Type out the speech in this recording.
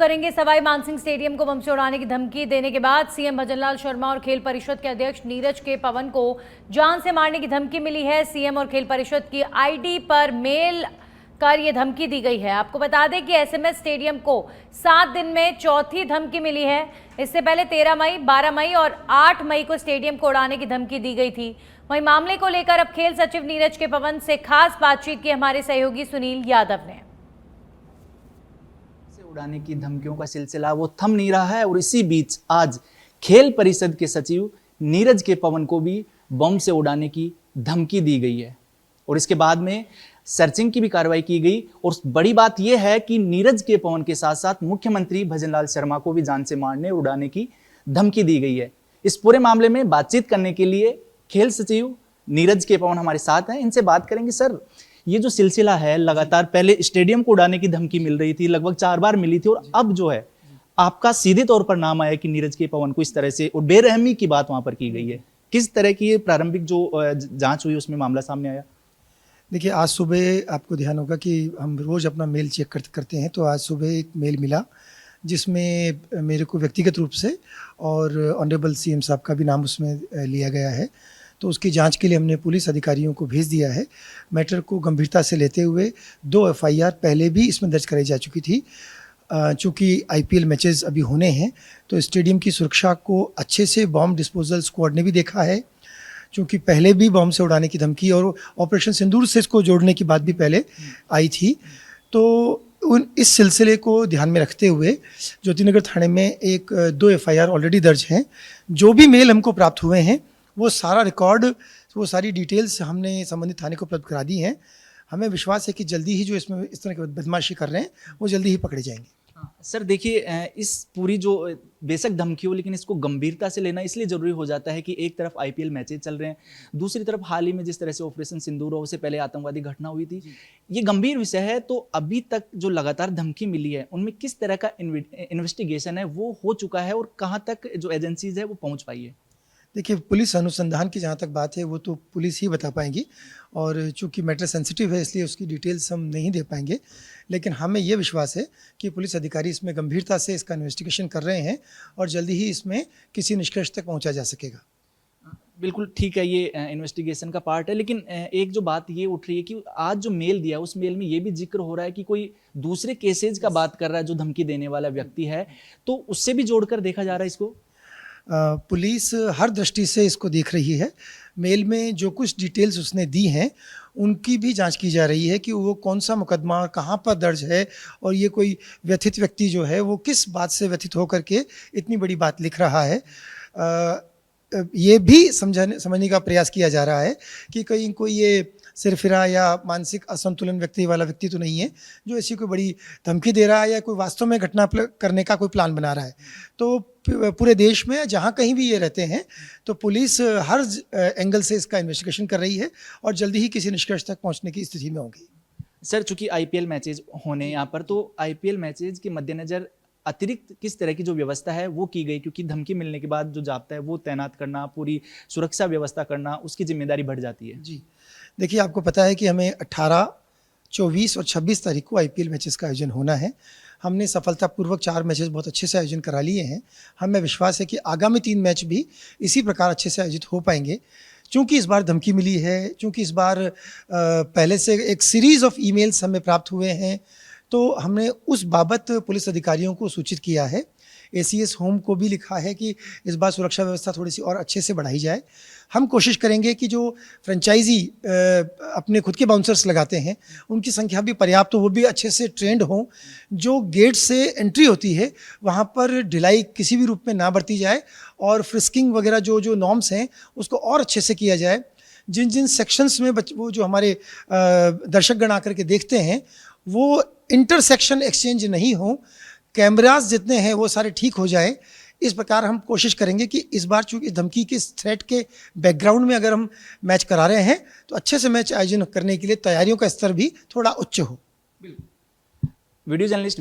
करेंगे सवाई मानसिंह स्टेडियम को बम से उड़ाने की धमकी देने के बाद सीएम भजनलाल शर्मा और खेल परिषद के अध्यक्ष नीरज के पवन को जान से मारने की धमकी मिली है। सीएम और खेल परिषद की आईडी पर मेल कर ये धमकी दी गई है। आपको बता दें कि एसएमएस स्टेडियम को 7 दिन में चौथी धमकी मिली है। इससे पहले 13 मई, 12 मई और 8 मई को स्टेडियम को उड़ाने की धमकी दी गई थी। वहीं मामले को लेकर अब खेल सचिव नीरज के पवन से खास बातचीत की हमारे सहयोगी सुनील यादव ने। उड़ाने की धमकियों का सिलसिला वो थम नहीं रहा है और इसी बीच आज खेल परिषद के सचिव नीरज के पवन को भी बम से उड़ाने की धमकी दी गई है और इसके बाद में सर्चिंग की भी कार्रवाई की गई। और बड़ी बात यह है कि नीरज के पवन के साथ साथ मुख्यमंत्री भजनलाल शर्मा को भी जान से मारने उड़ाने की धमकी दी गई है। इस पूरे मामले में बातचीत करने के लिए खेल सचिव नीरज के पवन हमारे साथ हैं। इनसे बात करेंगे। सर, ये जो सिलसिला है लगातार पहले स्टेडियम को उड़ाने की धमकी मिल रही थी, लगभग 4 बार मिली थी और अब जो है आपका सीधे तौर पर नाम आया कि नीरज के पवन को इस तरह से और बेरहमी की बात वहां पर की गई है। किस तरह की ये प्रारंभिक जो जांच हुई उसमें मामला सामने आया? देखिए, आज सुबह आपको ध्यान होगा कि हम रोज़ अपना मेल चेक करते हैं, तो आज सुबह एक मेल मिला जिसमें मेरे को व्यक्तिगत रूप से और ऑनरेबल सीएम साहब का भी नाम उसमें लिया गया है। तो उसकी जांच के लिए हमने पुलिस अधिकारियों को भेज दिया है। मैटर को गंभीरता से लेते हुए 2 एफआईआर पहले भी इसमें दर्ज कराई जा चुकी थी। चूँकि आईपीएल मैचेस अभी होने हैं तो स्टेडियम की सुरक्षा को अच्छे से बॉम्ब डिस्पोजल स्क्वाड ने भी देखा है। चूँकि पहले भी बॉम्ब से उड़ाने की धमकी और ऑपरेशन सिंदूर से इसको जोड़ने की बात भी पहले आई थी। तो इस सिलसिले को ध्यान में रखते हुए ज्योतिनगर थाने में 2 एफआईआर ऑलरेडी दर्ज हैं। जो भी मेल हमको प्राप्त हुए हैं वो सारा रिकॉर्ड, वो सारी डिटेल्स हमने संबंधित थाने को उपलब्ध करा दी हैं। हमें विश्वास है कि जल्दी ही जो इसमें इस तरह की बदमाशी कर रहे हैं वो जल्दी ही पकड़े जाएंगे। सर देखिए, इस पूरी जो बेशक धमकी हो लेकिन इसको गंभीरता से लेना इसलिए जरूरी हो जाता है कि एक तरफ आईपीएल मैचेज चल रहे हैं, दूसरी तरफ हाल ही में जिस तरह से ऑपरेशन सिंदूर हो उससे पहले आतंकवादी घटना हुई थी। ये गंभीर विषय है। तो अभी तक जो लगातार धमकी मिली है उनमें किस तरह का इन्वेस्टिगेशन है वो हो चुका है और कहाँ तक जो एजेंसीज है वो पहुँच पाई है? देखिए, पुलिस अनुसंधान की जहाँ तक बात है वो तो पुलिस ही बता पाएंगी और चूँकि मैटर सेंसिटिव है इसलिए उसकी डिटेल्स हम नहीं दे पाएंगे। लेकिन हमें ये विश्वास है कि पुलिस अधिकारी इसमें गंभीरता से इसका इन्वेस्टिगेशन कर रहे हैं और जल्दी ही इसमें किसी निष्कर्ष तक पहुँचा जा सकेगा। बिल्कुल ठीक है, ये इन्वेस्टिगेशन का पार्ट है। लेकिन एक जो बात ये उठ रही है कि आज जो मेल दिया उस मेल में ये भी जिक्र हो रहा है कि कोई दूसरे केसेज का बात कर रहा है जो धमकी देने वाला व्यक्ति है, तो उससे भी जोड़कर देखा जा रहा है इसको। पुलिस हर दृष्टि से इसको देख रही है। मेल में जो कुछ डिटेल्स उसने दी हैं उनकी भी जांच की जा रही है कि वो कौन सा मुकदमा कहाँ पर दर्ज है और ये कोई व्यथित व्यक्ति जो है वो किस बात से व्यथित होकर के इतनी बड़ी बात लिख रहा है। ये भी समझने का प्रयास किया जा रहा है कि कहीं कोई ये सिरफिरा या मानसिक असंतुलन व्यक्ति तो नहीं है जो ऐसी कोई बड़ी धमकी दे रहा है या कोई वास्तव में घटना करने का कोई प्लान बना रहा है। तो पूरे देश में जहाँ कहीं भी ये रहते हैं तो पुलिस हर एंगल से इसका इन्वेस्टिगेशन कर रही है और जल्दी ही किसी निष्कर्ष तक पहुँचने की स्थिति में होगी। सर, चूंकि आईपीएल मैचेज होने यहाँ पर, तो आईपीएल मैचेज के मद्देनजर अतिरिक्त किस तरह की जो व्यवस्था है वो की गई? क्योंकि धमकी मिलने के बाद जो जाब्ता है वो तैनात करना, पूरी सुरक्षा व्यवस्था करना, उसकी जिम्मेदारी बढ़ जाती है। जी देखिए, आपको पता है कि हमें 18, 24 और 26 तारीख को आईपीएल मैचेस का आयोजन होना है। हमने सफलतापूर्वक 4 मैचेस बहुत अच्छे से आयोजन करा लिए हैं। हमें विश्वास है कि आगामी 3 मैच भी इसी प्रकार अच्छे से आयोजित हो पाएंगे। चूँकि इस बार धमकी मिली है, चूँकि इस बार पहले से एक सीरीज़ ऑफ ईमेल्स हमें प्राप्त हुए हैं, तो हमने उस बाबत पुलिस अधिकारियों को सूचित किया है। एसीएस होम को भी लिखा है कि इस बार सुरक्षा व्यवस्था थोड़ी सी और अच्छे से बढ़ाई जाए। हम कोशिश करेंगे कि जो फ्रेंचाइजी अपने खुद के बाउंसर्स लगाते हैं उनकी संख्या भी पर्याप्त हो, वो भी अच्छे से ट्रेंड हों। जो गेट से एंट्री होती है वहाँ पर ढिलाई किसी भी रूप में ना बरती जाए और फ्रिस्किंग वगैरह जो नॉर्म्स हैं उसको और अच्छे से किया जाए। जिन सेक्शंस में वो जो हमारे दर्शकगण आकर के देखते हैं वो इंटरसेक्शन एक्सचेंज नहीं हो, कैमरास जितने हैं वो सारे ठीक हो जाए। इस प्रकार हम कोशिश करेंगे कि इस बार चूँकि धमकी के थ्रेट के बैकग्राउंड में अगर हम मैच करा रहे हैं तो अच्छे से मैच आयोजन करने के लिए तैयारियों का स्तर भी थोड़ा उच्च हो। Video journalist